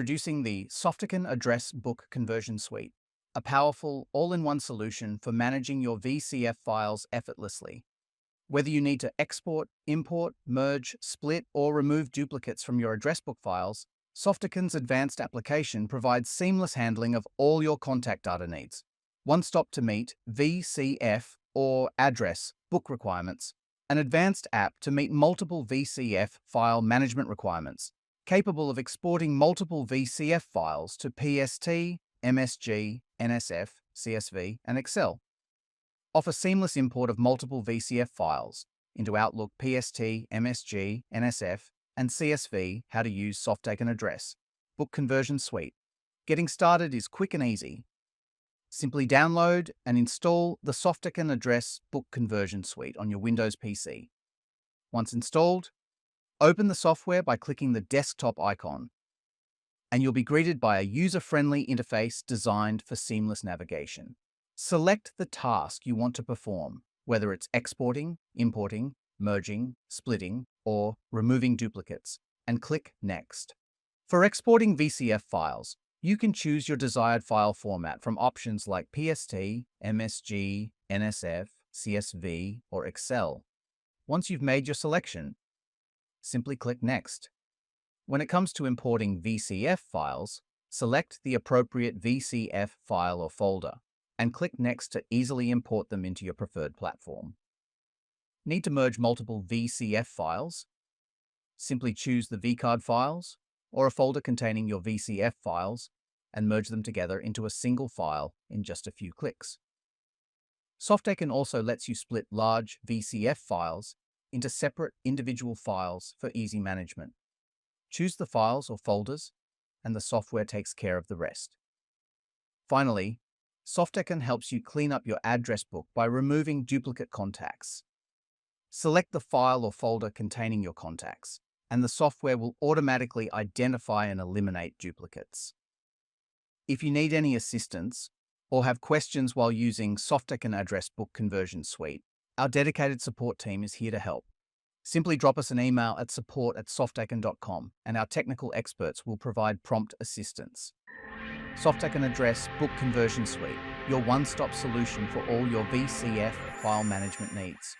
Introducing the Softaken Address Book Conversion Suite, a powerful, all-in-one solution for managing your VCF files effortlessly. Whether you need to export, import, merge, split, or remove duplicates from your address book files, Softaken's advanced application provides seamless handling of all your contact data needs. One stop to meet VCF or address book requirements, an advanced app to meet multiple VCF file management requirements, capable of exporting multiple VCF files to PST, MSG, NSF, CSV, and Excel. Offer seamless import of multiple VCF files into Outlook PST, MSG, NSF, and CSV. How to use Softaken Address Book Conversion Suite. Getting started is quick and easy. Simply download and install the Softaken Address Book Conversion Suite on your Windows PC. Once installed, open the software by clicking the desktop icon, and you'll be greeted by a user-friendly interface designed for seamless navigation. Select the task you want to perform, whether it's exporting, importing, merging, splitting, or removing duplicates, and click Next. For exporting VCF files, you can choose your desired file format from options like PST, MSG, NSF, CSV, or Excel. Once you've made your selection, simply click Next. When it comes to importing VCF files, select the appropriate VCF file or folder and click Next to easily import them into your preferred platform. Need to merge multiple VCF files? Simply choose the vCard files or a folder containing your VCF files and merge them together into a single file in just a few clicks. Softaken also lets you split large VCF files into separate individual files for easy management. Choose the files or folders, and the software takes care of the rest. Finally, Softaken helps you clean up your address book by removing duplicate contacts. Select the file or folder containing your contacts, and the software will automatically identify and eliminate duplicates. If you need any assistance or have questions while using Softaken Address Book Conversion Suite, our dedicated support team is here to help. Simply drop us an email at support@softaken.com and our technical experts will provide prompt assistance. Softaken Address Book Conversion Suite, your one-stop solution for all your VCF file management needs.